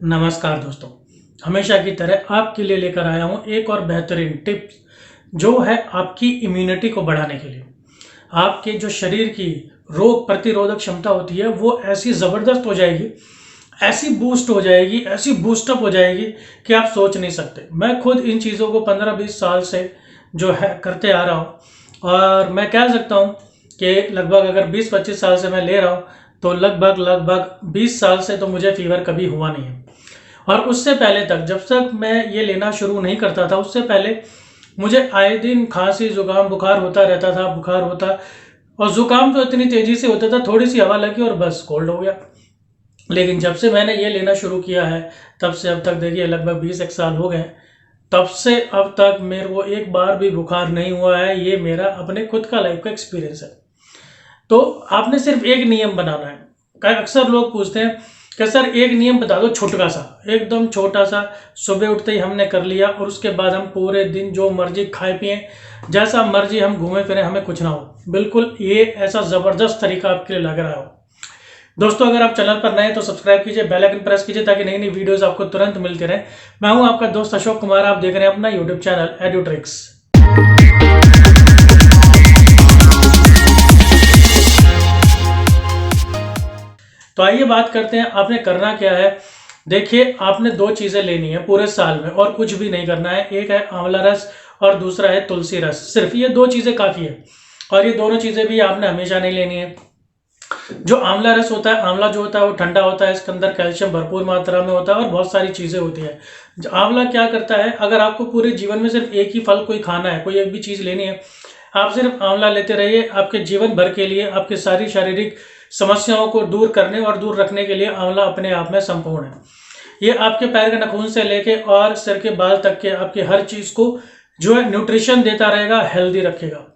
नमस्कार दोस्तों, हमेशा की तरह आपके लिए लेकर आया हूँ एक और बेहतरीन टिप्स जो है आपकी इम्यूनिटी को बढ़ाने के लिए। आपके जो शरीर की रोग प्रतिरोधक क्षमता होती है वो ऐसी ज़बरदस्त हो जाएगी, ऐसी बूस्ट हो जाएगी, ऐसी बूस्टअप हो जाएगी कि आप सोच नहीं सकते। मैं खुद इन चीज़ों को 15-20 साल से जो है करते आ रहा हूँ और मैं कह सकता हूँ कि लगभग अगर 20-25 साल से मैं ले रहा हूँ तो लगभग 20 साल से तो मुझे फीवर कभी हुआ नहीं है। और उससे पहले तक जब तक मैं ये लेना शुरू नहीं करता था उससे पहले मुझे आए दिन खांसी जुकाम बुखार होता रहता था। बुखार होता और जुकाम तो इतनी तेजी से होता था, थोड़ी सी हवा लगी और बस कोल्ड हो गया। लेकिन जब से मैंने ये लेना शुरू किया है तब से अब तक देखिए लगभग 20 एक साल हो गए। तब से अब तक मेरे को एक बार भी बुखार नहीं हुआ है। ये मेरा अपने खुद का लाइफ का एक्सपीरियंस है। तो आपने सिर्फ एक नियम बनाना है। अक्सर लोग पूछते हैं कि सर एक नियम बता दो छोटा सा, एकदम छोटा सा, सुबह उठते ही हमने कर लिया और उसके बाद हम पूरे दिन जो मर्जी खाए पिए, जैसा मर्जी हम घूमे फिरें, हमें कुछ ना हो। बिल्कुल ये ऐसा ज़बरदस्त तरीका आपके लिए लग रहा हो। दोस्तों अगर आप चैनल पर नए हैं तो सब्सक्राइब कीजिए, बेल आइकन प्रेस कीजिए ताकि नई नई वीडियोस आपको तुरंत मिलती रहे। मैं हूं आपका दोस्त अशोक कुमार, आप देख रहे हैं अपना यूट्यूब चैनल एड्यूट्रिक्स। तो आइए बात करते हैं आपने करना क्या है। देखिए आपने दो चीज़ें लेनी है पूरे साल में और कुछ भी नहीं करना है। एक है आंवला रस और दूसरा है तुलसी रस। सिर्फ ये दो चीज़ें काफ़ी है और ये दोनों चीज़ें भी आपने हमेशा नहीं लेनी है। जो आंवला रस होता है, आंवला जो होता है वो ठंडा होता है, इसके अंदर कैल्शियम भरपूर मात्रा में होता है और बहुत सारी चीज़ें होती है। आंवला क्या करता है, अगर आपको पूरे जीवन में सिर्फ एक ही फल कोई खाना है, कोई एक भी चीज़ लेनी है, आप सिर्फ आंवला लेते रहिए। आपके जीवन भर के लिए आपकी सारी शारीरिक समस्याओं को दूर करने और दूर रखने के लिए आंवला अपने आप में संपूर्ण है। ये आपके पैर के नाखून से लेके और सिर के बाल तक के आपके हर चीज़ को जो है न्यूट्रिशन देता रहेगा, हेल्दी रखेगा।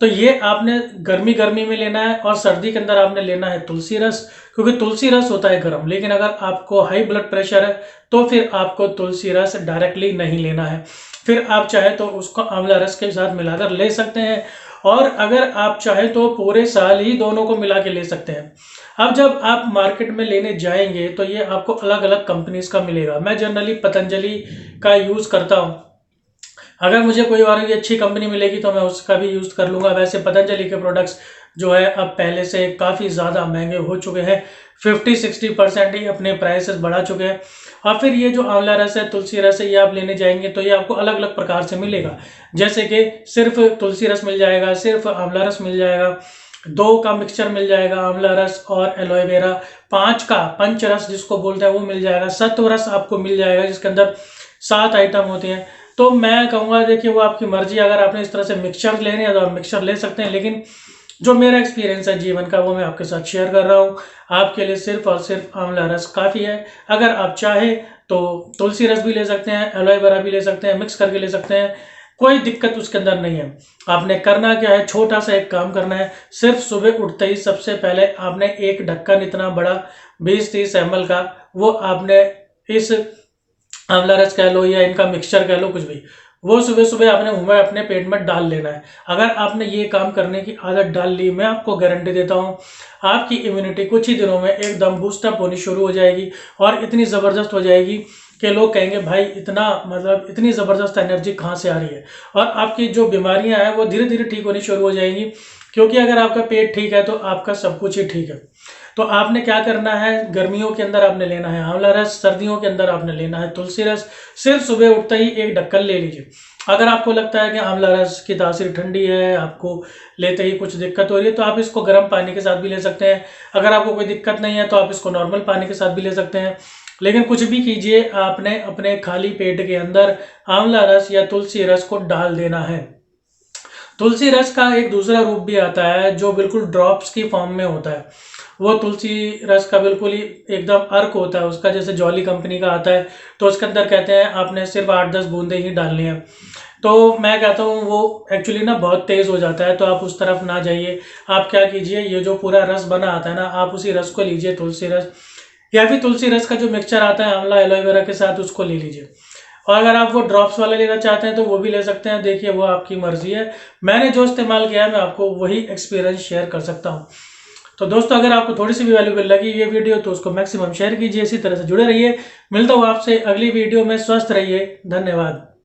तो ये आपने गर्मी गर्मी में लेना है और सर्दी के अंदर आपने लेना है तुलसी रस, क्योंकि तुलसी रस होता है गर्म। लेकिन अगर आपको हाई ब्लड प्रेशर है तो फिर आपको तुलसी रस डायरेक्टली नहीं लेना है, फिर आप चाहे तो उसको आंवला रस के साथ मिलाकर ले सकते हैं। और अगर आप चाहे तो पूरे साल ही दोनों को मिला के ले सकते हैं। अब जब आप मार्केट में लेने जाएंगे तो ये आपको अलग अलग कंपनीज का मिलेगा। मैं जनरली पतंजलि का यूज़ करता हूँ। अगर मुझे कोई और भी अच्छी कंपनी मिलेगी तो मैं उसका भी यूज़ कर लूँगा। वैसे पतंजलि के प्रोडक्ट्स जो है अब पहले से काफ़ी ज़्यादा महंगे हो चुके हैं, 50-60% ही अपने प्राइसेस बढ़ा चुके हैं। और फिर ये जो आंवला रस है, तुलसी रस है, ये आप लेने जाएंगे तो ये आपको अलग अलग प्रकार से मिलेगा। जैसे कि सिर्फ तुलसी रस मिल जाएगा, सिर्फ आंवला रस मिल जाएगा, दो का मिक्सचर मिल जाएगा, आंवला रस और एलोवेरा, पाँच का पंच रस जिसको बोलते हैं वो मिल जाएगा, सत्व रस आपको मिल जाएगा जिसके अंदर 7 आइटम होते हैं। तो मैं कहूँगा देखिए वो आपकी मर्जी, अगर आपने इस तरह से मिक्सचर लेने हैं तो आप मिक्सचर ले सकते हैं। लेकिन जो मेरा एक्सपीरियंस है जीवन का वो मैं आपके साथ शेयर कर रहा हूँ। आपके लिए सिर्फ और सिर्फ आंवला रस काफ़ी है। अगर आप चाहें तो तुलसी रस भी ले सकते हैं, एलोवेरा भी ले सकते हैं, मिक्स करके ले सकते हैं, कोई दिक्कत उसके अंदर नहीं है। आपने करना क्या है, छोटा सा एक काम करना है। सिर्फ सुबह उठते ही सबसे पहले आपने एक ढक्कन इतना बड़ा 20-30 ml का वो आपने इस आंवला रस कह लो या इनका मिक्सचर कह लो, कुछ भी, वो सुबह सुबह आपने मुंह में अपने पेट में डाल लेना है। अगर आपने ये काम करने की आदत डाल ली, मैं आपको गारंटी देता हूँ आपकी इम्यूनिटी कुछ ही दिनों में एकदम बूस्टअप होनी शुरू हो जाएगी और इतनी ज़बरदस्त हो जाएगी कि लोग कहेंगे भाई इतना मतलब इतनी ज़बरदस्त एनर्जी कहाँ से आ रही है। और आपकी जो बीमारियाँ हैं वो धीरे धीरे ठीक होनी शुरू हो जाएंगी, क्योंकि अगर आपका पेट ठीक है तो आपका सब कुछ ही ठीक है। तो आपने क्या करना है, गर्मियों के अंदर आपने लेना है आंवला रस, सर्दियों के अंदर आपने लेना है तुलसी रस। सिर्फ सुबह उठते ही एक ढक्कन ले लीजिए। अगर आपको लगता है कि आंवला रस की तासीर ठंडी है, आपको लेते ही कुछ दिक्कत हो रही है, तो आप इसको गर्म पानी के साथ भी ले सकते हैं। अगर आपको कोई दिक्कत नहीं है तो आप इसको नॉर्मल पानी के साथ भी ले सकते हैं। लेकिन कुछ भी कीजिए, आपने अपने खाली पेट के अंदर आंवला रस या तुलसी रस को डाल देना है। तुलसी रस का एक दूसरा रूप भी आता है जो बिल्कुल ड्रॉप्स की फॉर्म में होता है। वो तुलसी रस का बिल्कुल ही एकदम अर्क होता है उसका, जैसे जॉली कंपनी का आता है। तो उसके अंदर कहते हैं आपने सिर्फ 8-10 बूंदे ही डालनी है। तो मैं कहता हूँ वो एक्चुअली ना बहुत तेज़ हो जाता है, तो आप उस तरफ ना जाइए। आप क्या कीजिए, ये जो पूरा रस बना आता है ना, आप उसी रस को लीजिए, तुलसी रस, या फिर तुलसी रस का जो मिक्सचर आता है आंवला एलोवेरा के साथ, उसको ले लीजिए। और अगर आप वो ड्रॉप्स वाला लेना चाहते हैं तो वो भी ले सकते हैं। देखिए वो आपकी मर्जी है। मैंने जो इस्तेमाल किया है मैं आपको वही एक्सपीरियंस शेयर कर सकता हूँ। तो दोस्तों अगर आपको थोड़ी सी भी वैल्यूबल लगी ये वीडियो तो उसको मैक्सिमम शेयर कीजिए। इसी तरह से जुड़े रहिए। मिलता हूँ आपसे अगली वीडियो में। स्वस्थ रहिए। धन्यवाद।